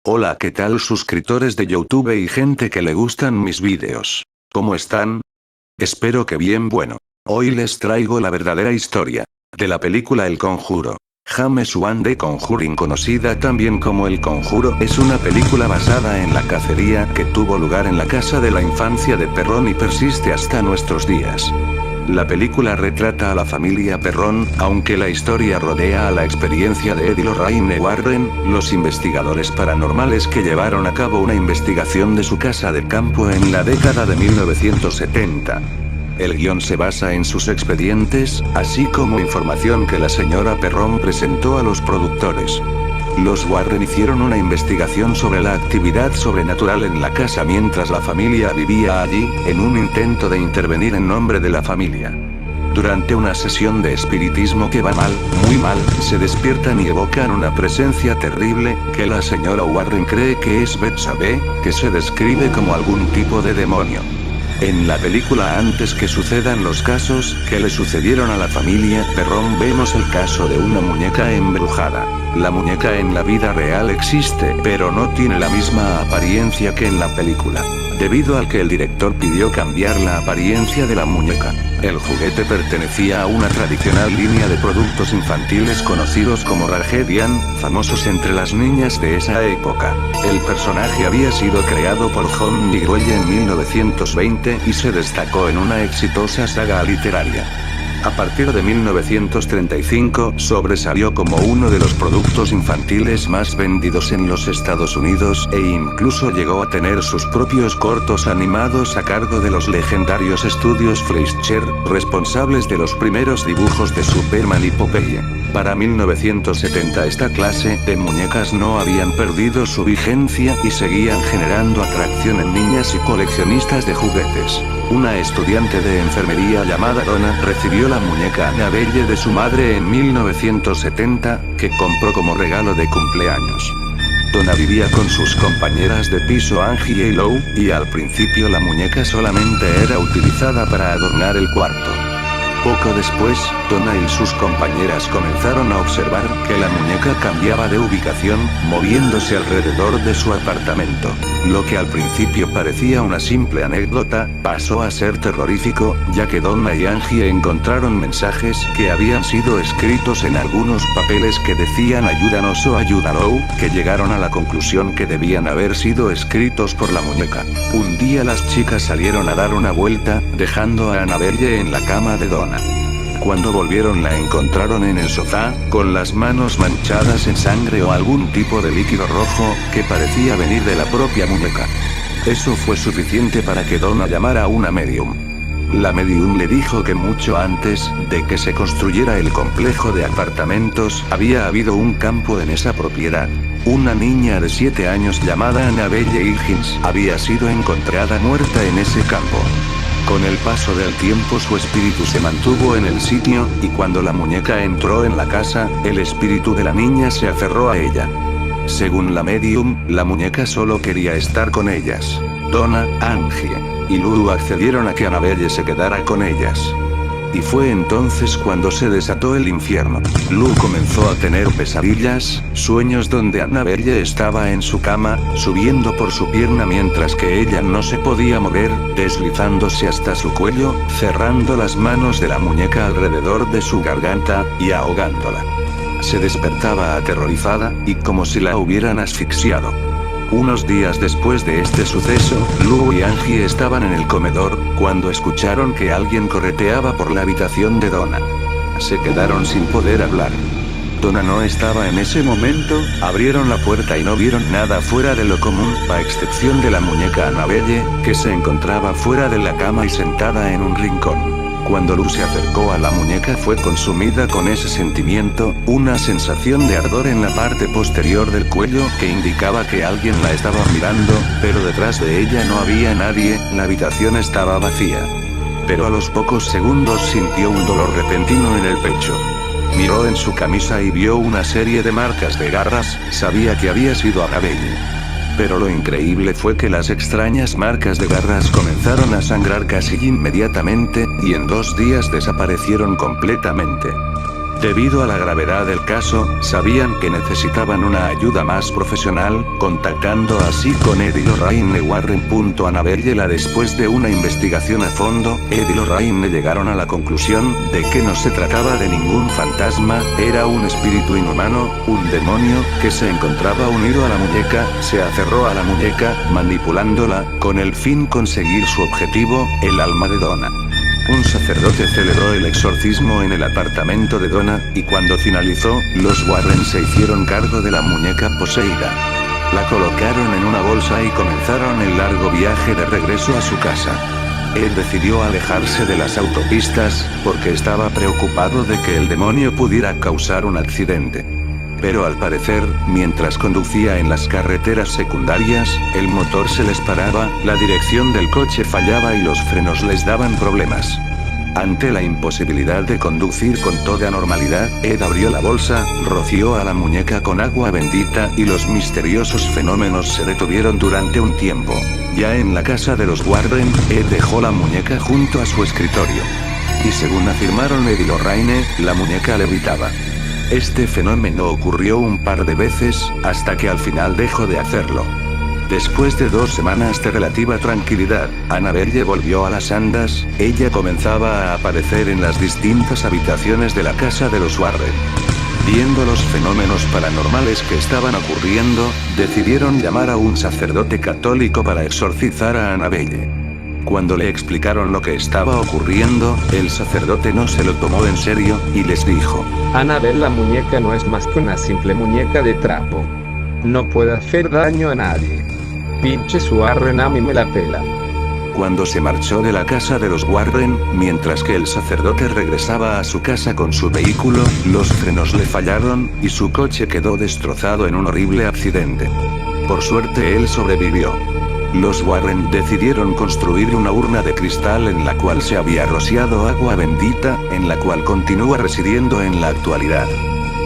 Hola, ¿qué tal suscriptores de YouTube y gente que le gustan mis vídeos? ¿Cómo están? Espero que bien. Bueno, hoy les traigo la verdadera historia de la película El Conjuro. James Wan The Conjuring, conocida también como El Conjuro, es una película basada en la cacería que tuvo lugar en la casa de la infancia de Perron y persiste hasta nuestros días. La película retrata a la familia Perron, aunque la historia rodea a la experiencia de Ed y Lorraine Warren, los investigadores paranormales que llevaron a cabo una investigación de su casa de campo en la década de 1970. El guión se basa en sus expedientes, así como información que la señora Perron presentó a los productores. Los Warren hicieron una investigación sobre la actividad sobrenatural en la casa mientras la familia vivía allí, en un intento de intervenir en nombre de la familia. Durante una sesión de espiritismo que va mal, muy mal, se despiertan y evocan una presencia terrible, que la señora Warren cree que es Betsabé, que se describe como algún tipo de demonio. En la película, antes que sucedan los casos que le sucedieron a la familia Perron, vemos el caso de una muñeca embrujada. La muñeca en la vida real existe, pero no tiene la misma apariencia que en la película, debido al que el director pidió cambiar la apariencia de la muñeca. El juguete pertenecía a una tradicional línea de productos infantiles conocidos como Ragedian, famosos entre las niñas de esa época. El personaje había sido creado por John Nigrolle en 1920 y se destacó en una exitosa saga literaria. A partir de 1935, sobresalió como uno de los productos infantiles más vendidos en los Estados Unidos e incluso llegó a tener sus propios cortos animados a cargo de los legendarios estudios Fleischer, responsables de los primeros dibujos de Superman y Popeye. Para 1970 esta clase de muñecas no habían perdido su vigencia y seguían generando atracción en niñas y coleccionistas de juguetes. Una estudiante de enfermería llamada Donna recibió la muñeca Annabelle de su madre en 1970, que compró como regalo de cumpleaños. Donna vivía con sus compañeras de piso Angie y Lou, y al principio la muñeca solamente era utilizada para adornar el cuarto. Poco después, Donna y sus compañeras comenzaron a observar que la muñeca cambiaba de ubicación, moviéndose alrededor de su apartamento. Lo que al principio parecía una simple anécdota, pasó a ser terrorífico, ya que Donna y Angie encontraron mensajes que habían sido escritos en algunos papeles que decían "ayúdanos" o "ayúdalo", que llegaron a la conclusión que debían haber sido escritos por la muñeca. Un día las chicas salieron a dar una vuelta, dejando a Annabelle en la cama de Donna. Cuando volvieron la encontraron en el sofá, con las manos manchadas en sangre o algún tipo de líquido rojo, que parecía venir de la propia muñeca. Eso fue suficiente para que Donna llamara a una medium. La medium le dijo que mucho antes de que se construyera el complejo de apartamentos, había habido un campo en esa propiedad. Una niña de 7 años llamada Annabelle Higgins había sido encontrada muerta en ese campo. Con el paso del tiempo su espíritu se mantuvo en el sitio, y cuando la muñeca entró en la casa, el espíritu de la niña se aferró a ella. Según la medium, la muñeca solo quería estar con ellas. Donna, Angie y Lou accedieron a que Annabelle se quedara con ellas. Y fue entonces cuando se desató el infierno. Lou comenzó a tener pesadillas, sueños donde Annabelle estaba en su cama, subiendo por su pierna mientras que ella no se podía mover, deslizándose hasta su cuello, cerrando las manos de la muñeca alrededor de su garganta, y ahogándola. Se despertaba aterrorizada, y como si la hubieran asfixiado. Unos días después de este suceso, Lou y Angie estaban en el comedor, cuando escucharon que alguien correteaba por la habitación de Donna. Se quedaron sin poder hablar. Donna no estaba en ese momento, abrieron la puerta y no vieron nada fuera de lo común, a excepción de la muñeca Annabelle, que se encontraba fuera de la cama y sentada en un rincón. Cuando Lou se acercó a la muñeca fue consumida con ese sentimiento, una sensación de ardor en la parte posterior del cuello que indicaba que alguien la estaba mirando, pero detrás de ella no había nadie, la habitación estaba vacía. Pero a los pocos segundos sintió un dolor repentino en el pecho. Miró en su camisa y vio una serie de marcas de garras, sabía que había sido Annabelle. Pero lo increíble fue que las extrañas marcas de garras comenzaron a sangrar casi inmediatamente, y en 2 días desaparecieron completamente. Debido a la gravedad del caso, sabían que necesitaban una ayuda más profesional, contactando así con Ed y Lorraine Warren. Annabelle. Después de una investigación a fondo, Ed y Lorraine llegaron a la conclusión de que no se trataba de ningún fantasma, era un espíritu inhumano, un demonio, que se encontraba unido a la muñeca, se aferró a la muñeca, manipulándola, con el fin conseguir su objetivo, el alma de Donna. Un sacerdote celebró el exorcismo en el apartamento de Donna, y cuando finalizó, los Warren se hicieron cargo de la muñeca poseída. La colocaron en una bolsa y comenzaron el largo viaje de regreso a su casa. Ed decidió alejarse de las autopistas, porque estaba preocupado de que el demonio pudiera causar un accidente. Pero al parecer, mientras conducía en las carreteras secundarias, el motor se les paraba, la dirección del coche fallaba y los frenos les daban problemas. Ante la imposibilidad de conducir con toda normalidad, Ed abrió la bolsa, roció a la muñeca con agua bendita y los misteriosos fenómenos se detuvieron durante un tiempo. Ya en la casa de los Warren, Ed dejó la muñeca junto a su escritorio. Y según afirmaron Ed y Lorraine, la muñeca levitaba. Este fenómeno ocurrió un par de veces, hasta que al final dejó de hacerlo. Después de 2 semanas de relativa tranquilidad, Annabelle volvió a las andas, ella comenzaba a aparecer en las distintas habitaciones de la casa de los Warren. Viendo los fenómenos paranormales que estaban ocurriendo, decidieron llamar a un sacerdote católico para exorcizar a Annabelle. Cuando le explicaron lo que estaba ocurriendo, el sacerdote no se lo tomó en serio, y les dijo: Annabelle, la muñeca no es más que una simple muñeca de trapo. No puede hacer daño a nadie. Pinches Warren, a mí me la pela. Cuando se marchó de la casa de los Warren, mientras que el sacerdote regresaba a su casa con su vehículo, los frenos le fallaron, y su coche quedó destrozado en un horrible accidente. Por suerte él sobrevivió. Los Warren decidieron construir una urna de cristal en la cual se había rociado agua bendita, en la cual continúa residiendo en la actualidad.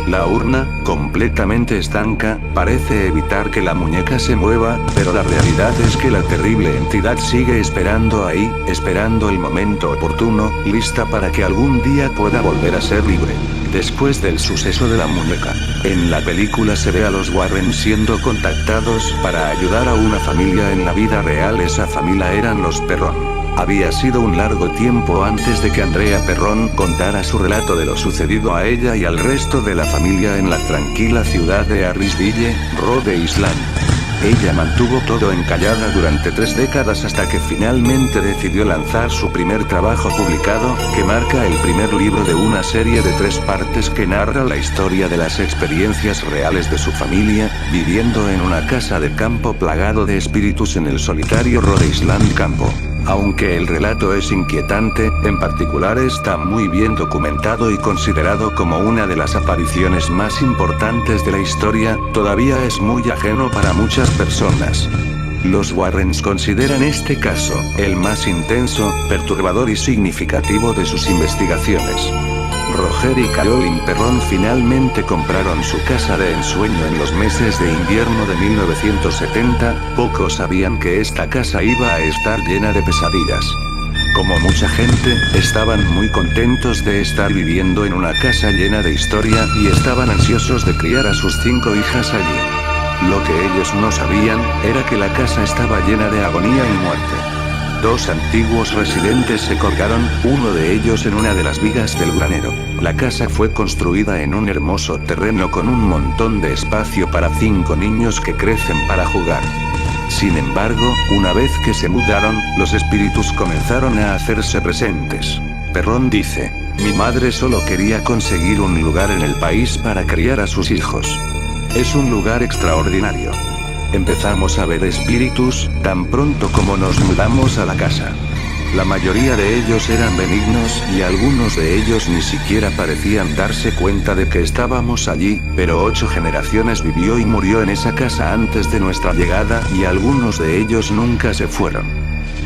La urna, completamente estanca, parece evitar que la muñeca se mueva, pero la realidad es que la terrible entidad sigue esperando ahí, esperando el momento oportuno, lista para que algún día pueda volver a ser libre. Después del suceso de la muñeca, en la película se ve a los Warren siendo contactados para ayudar a una familia en la vida real. Esa familia eran los Perron. Había sido un largo tiempo antes de que Andrea Perron contara su relato de lo sucedido a ella y al resto de la familia en la tranquila ciudad de Harrisville, Rhode Island. Ella mantuvo todo encallada durante 3 décadas hasta que finalmente decidió lanzar su primer trabajo publicado, que marca el primer libro de una serie de 3 partes que narra la historia de las experiencias reales de su familia, viviendo en una casa de campo plagado de espíritus en el solitario Rhode Island campo. Aunque el relato es inquietante, en particular está muy bien documentado y considerado como una de las apariciones más importantes de la historia, todavía es muy ajeno para muchas personas. Los Warrens consideran este caso el más intenso, perturbador y significativo de sus investigaciones. Roger y Caroline Perron finalmente compraron su casa de ensueño en los meses de invierno de 1970, pocos sabían que esta casa iba a estar llena de pesadillas. Como mucha gente, estaban muy contentos de estar viviendo en una casa llena de historia y estaban ansiosos de criar a sus 5 hijas allí. Lo que ellos no sabían, era que la casa estaba llena de agonía y muerte. 2 antiguos residentes se colgaron, uno de ellos en una de las vigas del granero. La casa fue construida en un hermoso terreno con un montón de espacio para 5 niños que crecen para jugar. Sin embargo, una vez que se mudaron, los espíritus comenzaron a hacerse presentes. Perron dice: mi madre solo quería conseguir un lugar en el país para criar a sus hijos. Es un lugar extraordinario. Empezamos a ver espíritus, tan pronto como nos mudamos a la casa. La mayoría de ellos eran benignos y algunos de ellos ni siquiera parecían darse cuenta de que estábamos allí, pero 8 generaciones vivió y murió en esa casa antes de nuestra llegada y algunos de ellos nunca se fueron.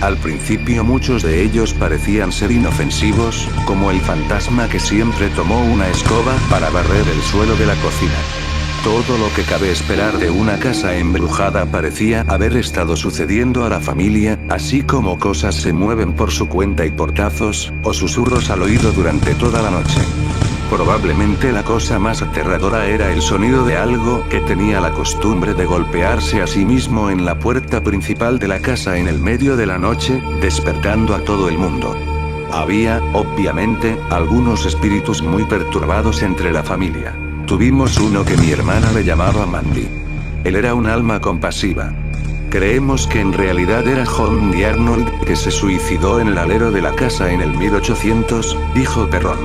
Al principio muchos de ellos parecían ser inofensivos, como el fantasma que siempre tomó una escoba para barrer el suelo de la cocina. Todo lo que cabe esperar de una casa embrujada parecía haber estado sucediendo a la familia, así como cosas se mueven por su cuenta y portazos, o susurros al oído durante toda la noche. Probablemente la cosa más aterradora era el sonido de algo que tenía la costumbre de golpearse a sí mismo en la puerta principal de la casa en el medio de la noche, despertando a todo el mundo. Había, obviamente, algunos espíritus muy perturbados entre la familia. Tuvimos uno que mi hermana le llamaba Mandy. Él era un alma compasiva. Creemos que en realidad era John D. Arnold, que se suicidó en el alero de la casa en el 1800, dijo Perron.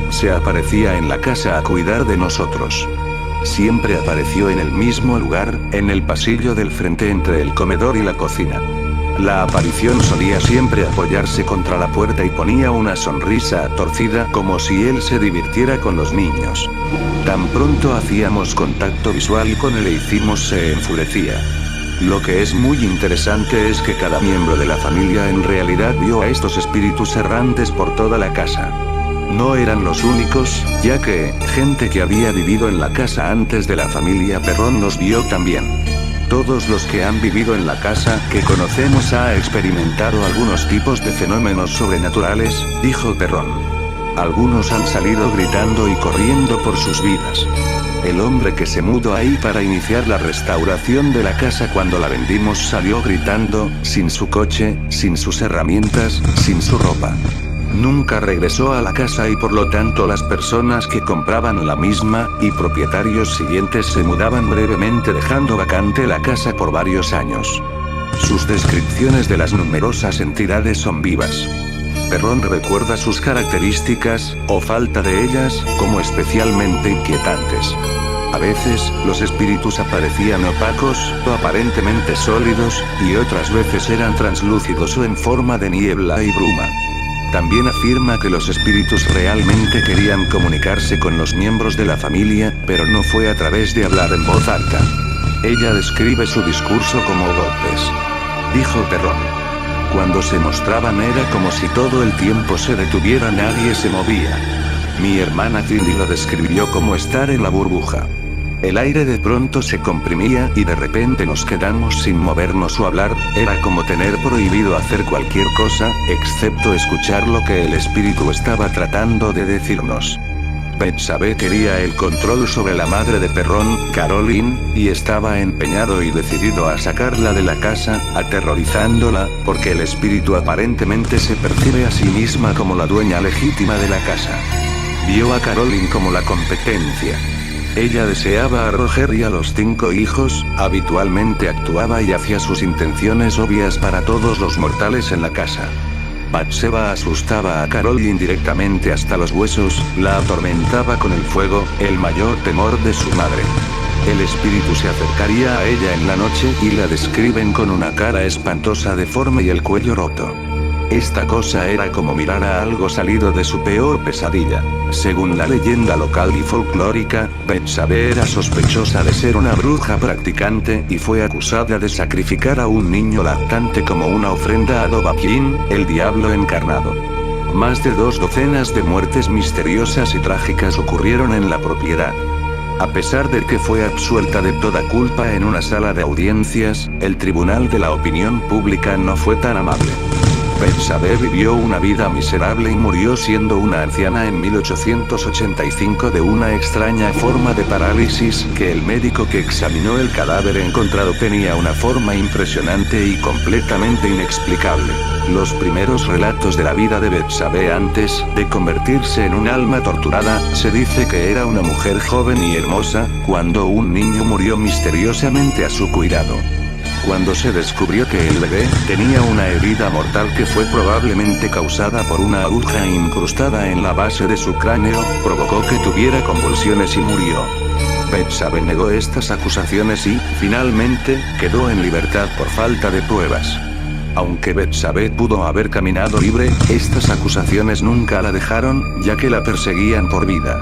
Se aparecía en la casa a cuidar de nosotros. Siempre apareció en el mismo lugar, en el pasillo del frente entre el comedor y la cocina. La aparición solía siempre apoyarse contra la puerta y ponía una sonrisa torcida como si él se divirtiera con los niños. Tan pronto hacíamos contacto visual con él se enfurecía. Lo que es muy interesante es que cada miembro de la familia en realidad vio a estos espíritus errantes por toda la casa. No eran los únicos, ya que gente que había vivido en la casa antes de la familia Perron los vio también. Todos los que han vivido en la casa que conocemos ha experimentado algunos tipos de fenómenos sobrenaturales, dijo Perron. Algunos han salido gritando y corriendo por sus vidas. El hombre que se mudó ahí para iniciar la restauración de la casa cuando la vendimos salió gritando, sin su coche, sin sus herramientas, sin su ropa. Nunca regresó a la casa y por lo tanto las personas que compraban la misma, y propietarios siguientes se mudaban brevemente dejando vacante la casa por varios años. Sus descripciones de las numerosas entidades son vivas. Perron recuerda sus características, o falta de ellas, como especialmente inquietantes. A veces, los espíritus aparecían opacos, o aparentemente sólidos, y otras veces eran translúcidos o en forma de niebla y bruma. También afirma que los espíritus realmente querían comunicarse con los miembros de la familia, pero no fue a través de hablar en voz alta. Ella describe su discurso como golpes. Dijo Perron. Cuando se mostraban era como si todo el tiempo se detuviera, nadie se movía. Mi hermana Cindy lo describió como estar en la burbuja. El aire de pronto se comprimía y de repente nos quedamos sin movernos o hablar, era como tener prohibido hacer cualquier cosa, excepto escuchar lo que el espíritu estaba tratando de decirnos. Betsabe quería el control sobre la madre de Perron, Caroline, y estaba empeñado y decidido a sacarla de la casa, aterrorizándola, porque el espíritu aparentemente se percibe a sí misma como la dueña legítima de la casa. Vio a Caroline como la competencia. Ella deseaba a Roger y a los 5 hijos, habitualmente actuaba y hacía sus intenciones obvias para todos los mortales en la casa. Batseba asustaba a Caroline directamente hasta los huesos, la atormentaba con el fuego, el mayor temor de su madre. El espíritu se acercaría a ella en la noche y la describen con una cara espantosa deforme y el cuello roto. Esta cosa era como mirar a algo salido de su peor pesadilla. Según la leyenda local y folclórica, Betsabe era sospechosa de ser una bruja practicante y fue acusada de sacrificar a un niño lactante como una ofrenda a Dovahkiin, el diablo encarnado. Más de 2 docenas de muertes misteriosas y trágicas ocurrieron en la propiedad. A pesar de que fue absuelta de toda culpa en una sala de audiencias, el tribunal de la opinión pública no fue tan amable. Betsabe vivió una vida miserable y murió siendo una anciana en 1885 de una extraña forma de parálisis que el médico que examinó el cadáver encontrado tenía una forma impresionante y completamente inexplicable. Los primeros relatos de la vida de Betsabe antes de convertirse en un alma torturada, se dice que era una mujer joven y hermosa, cuando un niño murió misteriosamente a su cuidado. Cuando se descubrió que el bebé tenía una herida mortal que fue probablemente causada por una aguja incrustada en la base de su cráneo, provocó que tuviera convulsiones y murió. Betsabe negó estas acusaciones y, finalmente, quedó en libertad por falta de pruebas. Aunque Betsabe pudo haber caminado libre, estas acusaciones nunca la dejaron, ya que la perseguían por vida.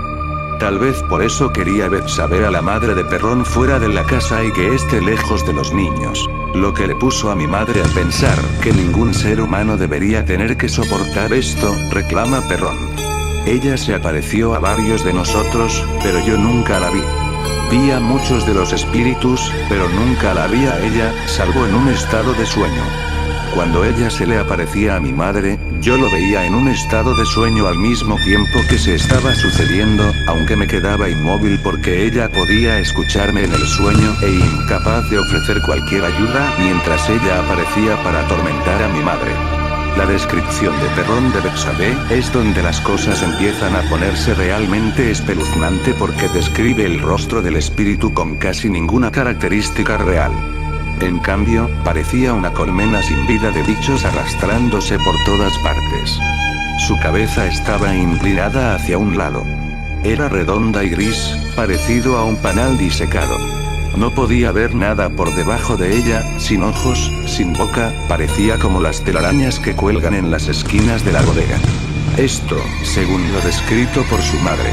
Tal vez por eso quería Betsabe a la madre de Perron fuera de la casa y que esté lejos de los niños. Lo que le puso a mi madre a pensar que ningún ser humano debería tener que soportar esto, reclama Perron. Ella se apareció a varios de nosotros, pero yo nunca la vi. Vi a muchos de los espíritus, pero nunca la vi a ella, salvo en un estado de sueño. Cuando ella se le aparecía a mi madre, yo lo veía en un estado de sueño al mismo tiempo que se estaba sucediendo, aunque me quedaba inmóvil porque ella podía escucharme en el sueño e incapaz de ofrecer cualquier ayuda mientras ella aparecía para atormentar a mi madre. La descripción de Perrón de Bexabé es donde las cosas empiezan a ponerse realmente espeluznante porque describe el rostro del espíritu con casi ninguna característica real. En cambio, parecía una colmena sin vida de bichos arrastrándose por todas partes. Su cabeza estaba inclinada hacia un lado. Era redonda y gris, parecido a un panal disecado. No podía ver nada por debajo de ella, sin ojos, sin boca, parecía como las telarañas que cuelgan en las esquinas de la bodega. Esto, según lo descrito por su madre.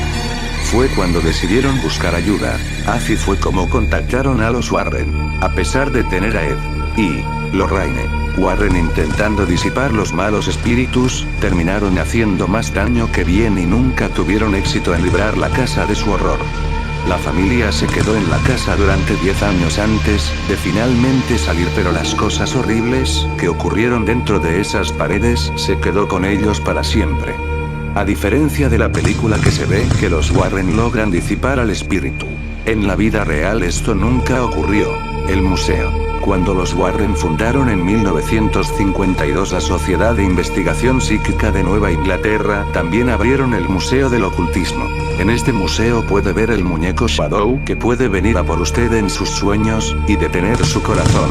Fue cuando decidieron buscar ayuda. Así fue como contactaron a los Warren. A pesar de tener a Ed y Lorraine Warren intentando disipar los malos espíritus, terminaron haciendo más daño que bien y nunca tuvieron éxito en librar la casa de su horror. La familia se quedó en la casa durante 10 años antes de finalmente salir, pero las cosas horribles que ocurrieron dentro de esas paredes se quedó con ellos para siempre. A diferencia de la película que se ve que los Warren logran disipar al espíritu. En la vida real esto nunca ocurrió. El museo. Cuando los Warren fundaron en 1952 la Sociedad de Investigación Psíquica de Nueva Inglaterra, también abrieron el Museo del Ocultismo. En este museo puede ver el muñeco Shadow que puede venir a por usted en sus sueños, y detener su corazón.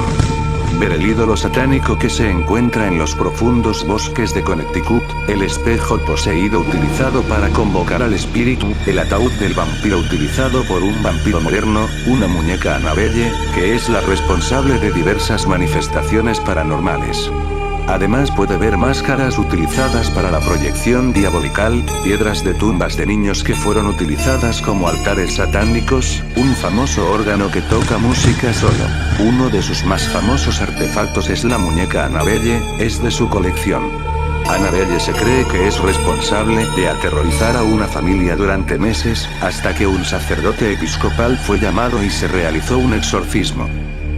Ver el ídolo satánico que se encuentra en los profundos bosques de Connecticut, el espejo poseído utilizado para convocar al espíritu, el ataúd del vampiro utilizado por un vampiro moderno, una muñeca Annabelle, que es la responsable de diversas manifestaciones paranormales. Además puede ver máscaras utilizadas para la proyección diabolical, piedras de tumbas de niños que fueron utilizadas como altares satánicos, un famoso órgano que toca música solo. Uno de sus más famosos artefactos es la muñeca Annabelle, es de su colección. Annabelle se cree que es responsable de aterrorizar a una familia durante meses, hasta que un sacerdote episcopal fue llamado y se realizó un exorcismo.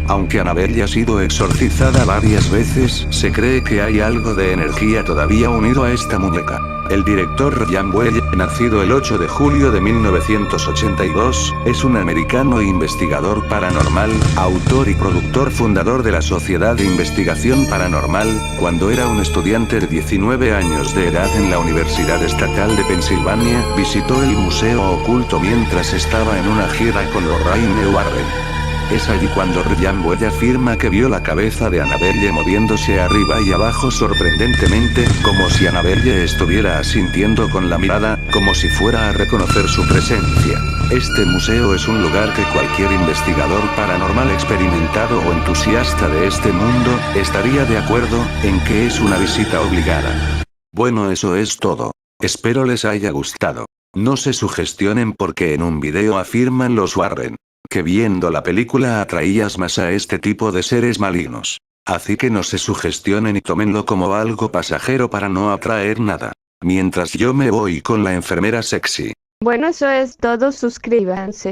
Aunque Annabelle ha sido exorcizada varias veces, se cree que hay algo de energía todavía unido a esta muñeca. El director Ryan Boyle, nacido el 8 de julio de 1982, es un americano investigador paranormal, autor y productor fundador de la Sociedad de Investigación Paranormal. Cuando era un estudiante de 19 años de edad en la Universidad Estatal de Pensilvania, visitó el Museo Oculto mientras estaba en una gira con Lorraine Warren. Es allí cuando Ryan Boyle afirma que vio la cabeza de Annabelle moviéndose arriba y abajo sorprendentemente, como si Annabelle estuviera asintiendo con la mirada, como si fuera a reconocer su presencia. Este museo es un lugar que cualquier investigador paranormal experimentado o entusiasta de este mundo, estaría de acuerdo en que es una visita obligada. Bueno, eso es todo. Espero les haya gustado. No se sugestionen porque en un video afirman los Warren que viendo la película atraías más a este tipo de seres malignos. Así que no se sugestionen y tómenlo como algo pasajero para no atraer nada. Mientras yo me voy con la enfermera sexy. Bueno, eso es todo, suscríbanse.